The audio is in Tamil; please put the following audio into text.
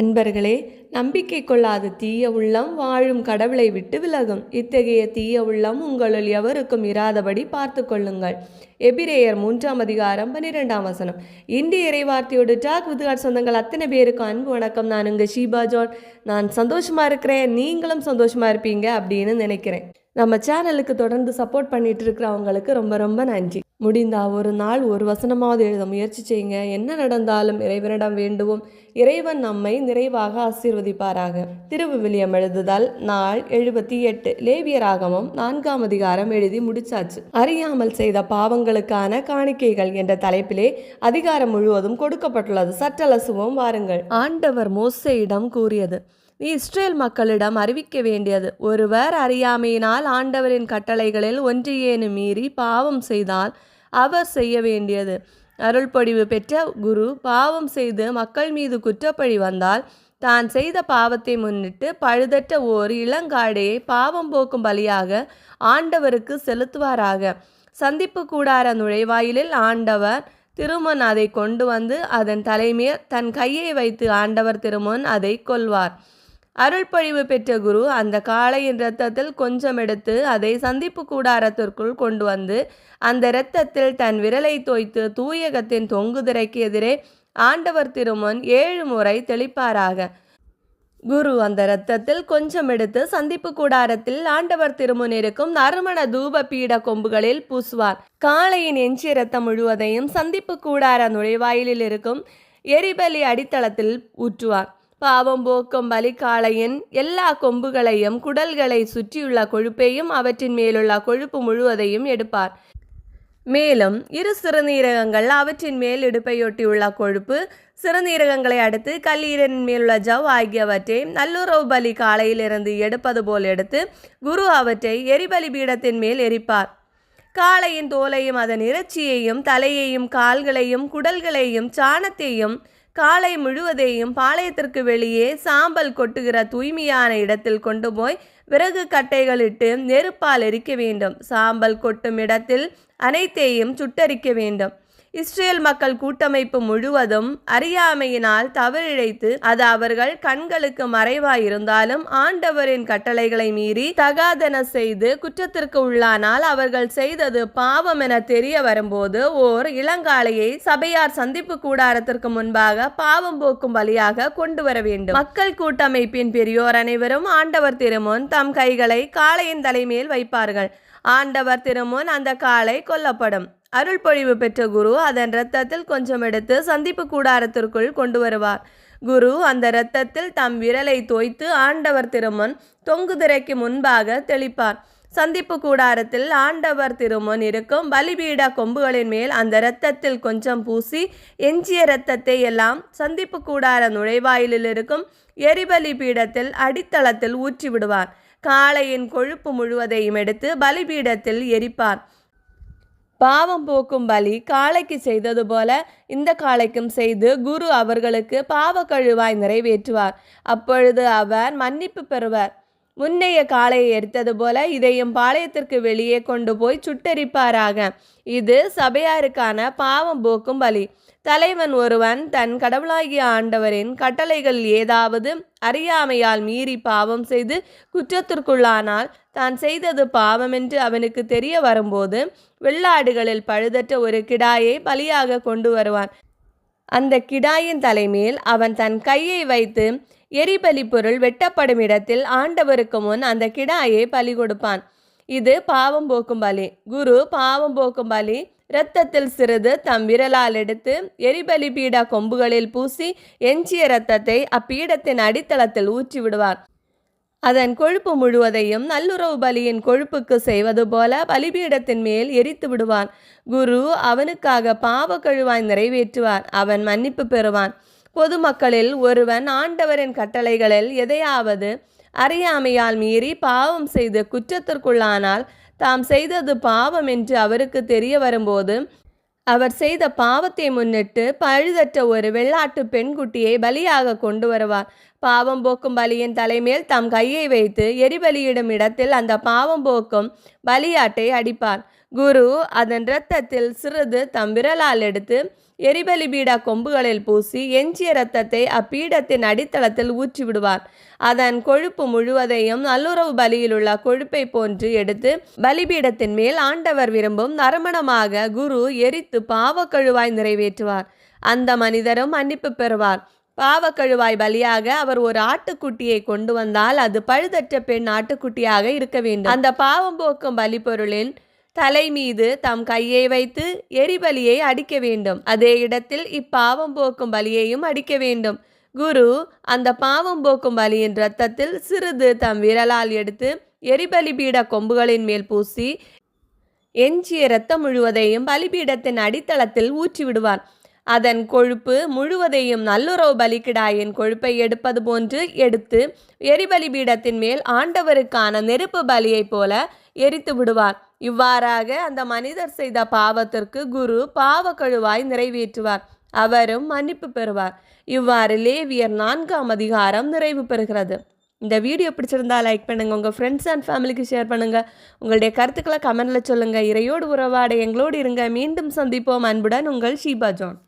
அன்பர்களே, நம்பிக்கை கொள்ளாத தீய உள்ளம் வாழும் கடவுளை விட்டு விலகும். இத்தகைய தீய உள்ளம் உங்களுள் எவருக்கும் இராதபடி பார்த்து கொள்ளுங்கள். எபிரேயர் 3:12. இந்திய இறைவார்த்தையோடு டாக் வித்காட் சொந்தங்கள் அத்தனை பேருக்கும் அன்பு வணக்கம். நான் உங்கள் ஷீபா ஜான். நான் சந்தோஷமா இருக்கிறேன், நீங்களும் சந்தோஷமா இருப்பீங்க அப்படின்னு நினைக்கிறேன். நம்ம சேனலுக்கு தொடர்ந்து சப்போர்ட் பண்ணிட்டு இருக்கிறவங்களுக்கு ரொம்ப ரொம்ப நன்றி. முடிந்தா ஒரு நாள் ஒரு வசனமாவது எழுத முயற்சி செய்யுங்க. என்ன நடந்தாலும் இறைவனிடம் வேண்டுவோம். இறைவன் நம்மை நிறைவாக ஆசீர்வதிப்பாராக. திருவிவிலியம் எழுதுதல் நாள் 78. லேவியராகமம் 4ஆம் அதிகாரம் எழுதி முடிச்சாச்சு. அறியாமல் செய்த பாவங்களுக்கான காணிக்கைகள் என்ற தலைப்பிலே அதிகாரம் முழுவதும் கொடுக்கப்பட்டுள்ளது. சற்றலசுவோம் வாருங்கள். ஆண்டவர் மோசேயிடம் கூறியது, நீ இஸ்ரேல் மக்களிடம் அறிவிக்க வேண்டியது, ஒருவர் அறியாமையினால் ஆண்டவரின் கட்டளைகளில் ஒன்றையேனும் மீறி பாவம் செய்தால் அவர் செய்ய வேண்டியது. அருள்பொழிவு பெற்ற குரு பாவம் செய்து மக்கள் மீது குற்றப்பழி வந்தால் தான் செய்த பாவத்தை முன்னிட்டு பழுதற்ற ஓர் இளங்காடையை பாவம் போக்கும் பலியாக ஆண்டவருக்கு செலுத்துவாராக. சந்திப்பு கூடார நுழைவாயிலில் ஆண்டவர் திருமுன் அதை கொண்டு வந்து அதன் தலைமையில் தன் கையை வைத்து ஆண்டவர் திருமுன் அதை கொல்வார். அருள்பொழிவு பெற்ற குரு அந்த காளையின் இரத்தத்தில் கொஞ்சம் எடுத்து அதை சந்திப்பு கூடாரத்திற்குள் கொண்டு வந்து அந்த இரத்தத்தில் தன் விரலை தோய்த்து தூயகத்தின் தொங்கு திரைக்கு எதிரே ஆண்டவர் திருமுன் 7 முறை தெளிப்பாராக. குரு அந்த இரத்தத்தில் கொஞ்சம் எடுத்து சந்திப்பு கூடாரத்தில் ஆண்டவர் திருமுன் இருக்கும் நறுமண தூப பீட கொம்புகளில் பூசுவார். காளையின் எஞ்சிய இரத்தம் முழுவதையும் சந்திப்பு கூடார நுழைவாயிலில் இருக்கும் எரிபலி அடித்தளத்தில் ஊற்றுவார். பாவம் போக்கும் பலிக்காளையின் எல்லா கொம்புகளையும் குடல்களை சுற்றியுள்ள கொழுப்பையும் அவற்றின் மேலுள்ள கொழுப்பு முழுவதையும் எடுப்பார். மேலும் 2 சிறுநீரகங்கள் அவற்றின் மேல் இடுப்பையொட்டியுள்ள கொழுப்பு சிறுநீரகங்களை அடுத்து கல்லீரலின் மேலுள்ள ஜவ் ஆகியவற்றை நல்லுறவு பலி காளையிலிருந்து எடுப்பது போல் எடுத்து குரு அவற்றை எரிபலி பீடத்தின் மேல் எரிப்பார். காளையின் தோலையும் அதன் இறைச்சியையும் தலையையும் கால்களையும் குடல்களையும் சாணத்தையும் காளை முழுவதையும் பாளையத்திற்கு வெளியே சாம்பல் கொட்டுகிற தூய்மையான இடத்தில் கொண்டு போய் விறகு கட்டைகளிட்டு நெருப்பால் எரிக்க வேண்டும். சாம்பல் கொட்டும் இடத்தில் அனைத்தையும் சுட்டரிக்க வேண்டும். இஸ்ரேல் மக்கள் கூட்டமைப்பு முழுவதும் அறியாமையினால் தவறிழைத்து அது அவர்கள் கண்களுக்கு மறைவாயிருந்தாலும் ஆண்டவரின் கட்டளைகளை மீறி தகாதன செய்து குற்றத்திற்கு உள்ளானால் அவர்கள் செய்தது பாவம் என தெரிய வரும்போது ஓர் இளங்காளையை சபையார் சந்திப்பு கூடாரத்திற்கு முன்பாக பாவம் போக்கும் பலியாக கொண்டு வர வேண்டும். மக்கள் கூட்டமைப்பின் பெரியோர் அனைவரும் ஆண்டவர் திருமுன் தம் கைகளை காளையின் தலைமேல் வைப்பார்கள். ஆண்டவர் திருமுன் அந்த காளை கொல்லப்படும். அருள்பொழிவு பெற்ற குரு அதன் இரத்தத்தில் கொஞ்சம் எடுத்து சந்திப்பு கூடாரத்திற்குள் கொண்டு வருவார். குரு அந்த இரத்தத்தில் தம் விரலை தோய்த்து ஆண்டவர் திருமுன் தொங்கு திரைக்கு முன்பாக தெளிப்பார். சந்திப்பு கூடாரத்தில் ஆண்டவர் திருமுன் இருக்கும் பலிபீட கொம்புகளின் மேல் அந்த இரத்தத்தில் கொஞ்சம் பூசி எஞ்சிய இரத்தத்தை எல்லாம் சந்திப்பு கூடார நுழைவாயிலில் இருக்கும் எரிபலி பீடத்தில் அடித்தளத்தில் ஊற்றி விடுவார். காளையின் கொழுப்பு முழுவதையும் எடுத்து பலிபீடத்தில் எரிப்பார். பாவம் போக்கும் பலி காளைக்கு செய்தது போல இந்த காளைக்கும் செய்து குரு அவர்களுக்கு பாவ கழுவாய் நிறைவேற்றுவார். அப்பொழுது அவர் மன்னிப்பு பெறுவர். முன்னைய காளையை எரித்தது போல இதையும் பாளையத்திற்கு வெளியே கொண்டு போய் சுட்டெரிப்பாராக. இது சபையாருக்கான பாவம் போக்கும் பலி. தலைவன் ஒருவன் தன் கடவுளாகிய ஆண்டவரின் கட்டளைகள் ஏதாவது அறியாமையால் மீறி பாவம் செய்து குற்றத்திற்குள்ளானால் தான் செய்தது பாவம் என்று அவனுக்கு தெரிய வரும்போது வெள்ளாடுகளில் பழுதற்ற ஒரு கிடாயை பலியாக கொண்டு வருவான். அந்த கிடாயின் தலைமேல் அவன் தன் கையை வைத்து எரிபலி பொருள் வெட்டப்படும் இடத்தில் ஆண்டவருக்கு முன் அந்த கிடாயை பலி கொடுப்பான். இது பாவம் போக்கும் பலி. குரு பாவம் போக்கும் பலி இரத்தத்தில் சிறிது தம் விரலால் எடுத்து எரிபலி பீட கொம்புகளில் பூசி எஞ்சிய இரத்தத்தை அப்பீடத்தின் அடித்தளத்தில் ஊற்றி விடுவார். அதன் கொழுப்பு முழுவதையும் நல்லுறவு பலியின் கொழுப்புக்கு செய்வது போல பலிபீடத்தின் மேல் எரித்து விடுவான். குரு அவனுக்காக பாவ கழுவாய் நிறைவேற்றுவார். அவன் மன்னிப்பு பெறுவான். பொதுமக்களில் ஒருவன் ஆண்டவரின் கட்டளைகளில் எதையாவது அறியாமையால் மீறி பாவம் செய்து குற்றத்திற்குள்ளானால் தாம் செய்தது பாவம் என்று அவருக்கு தெரிய வரும்போது அவர் செய்த பாவத்தை முன்னிட்டு பழுதற்ற ஒரு வெள்ளாட்டு பெண்குட்டியை பலியாக கொண்டு வருவார். பாவம் போக்கும் பலியின் தலைமேல் தம் கையை வைத்து எரிபலியிடும் இடத்தில் அந்த பாவம் போக்கும் பலியாட்டை அடிப்பார். குரு அதன் இரத்தத்தில் சிறிது தம் விரலால் எடுத்து எரிபலி பீட கொம்புகளில் பூசி எஞ்சிய இரத்தத்தை அப்பீடத்தின் அடித்தளத்தில் ஊற்றி விடுவார். அதன் கொழுப்பு முழுவதையும் நல்லுறவு பலியில் உள்ள கொழுப்பை போன்று எடுத்து பலிபீடத்தின் மேல் ஆண்டவர் விரும்பும் நறுமணமாக குரு எரித்து பாவக்கழுவாய் நிறைவேற்றுவார். அந்த மனிதரும் மன்னிப்பு பெறுவார். பாவக்கழுவாய் பலியாக அவர் ஒரு ஆட்டுக்குட்டியை கொண்டு வந்தால் அது பழுதற்ற பெண் ஆட்டுக்குட்டியாக இருக்க வேண்டும். அந்த பாவம் போக்கும் பலி பொருளின் தலை மீது தம் கையை வைத்து எரிபலியை அடிக்க வேண்டும். அதே இடத்தில் இப்பாவம் போக்கும் பலியையும் அடிக்க வேண்டும். குரு அந்த பாவம் போக்கும் பலியின் இரத்தத்தில் சிறிது தம் விரலால் எடுத்து எரிபலி பீட கொம்புகளின் மேல் பூசி எஞ்சிய இரத்தம் முழுவதையும் பலிபீடத்தின் அடித்தளத்தில் ஊற்றி விடுவார். அதன் கொழுப்பு முழுவதையும் நல்லுறவு பலிக்கிடாயின் கொழுப்பை எடுப்பது போன்று எடுத்து எரிபலி பீடத்தின் மேல் ஆண்டவருக்கான நெருப்பு பலியைப் போல எரித்து விடுவார். இவ்வாறாக அந்த மனிதர் செய்த பாவத்திற்கு குரு பாவக்கழுவாய் நிறைவேற்றுவார். அவரும் மன்னிப்பு பெறுவார். இவ்வாறு லேவியர் 4ஆம் அதிகாரம் நிறைவு பெறுகிறது. இந்த வீடியோ பிடிச்சிருந்தா லைக் பண்ணுங்கள், உங்கள் ஃப்ரெண்ட்ஸ் அண்ட் ஃபேமிலிக்கு ஷேர் பண்ணுங்கள், உங்களுடைய கருத்துக்களை கமெண்டில் சொல்லுங்கள். இறையோடு உறவாட எங்களோடு இருங்க. மீண்டும் சந்திப்போம். அன்புடன் உங்கள் ஷீபா ஜான்.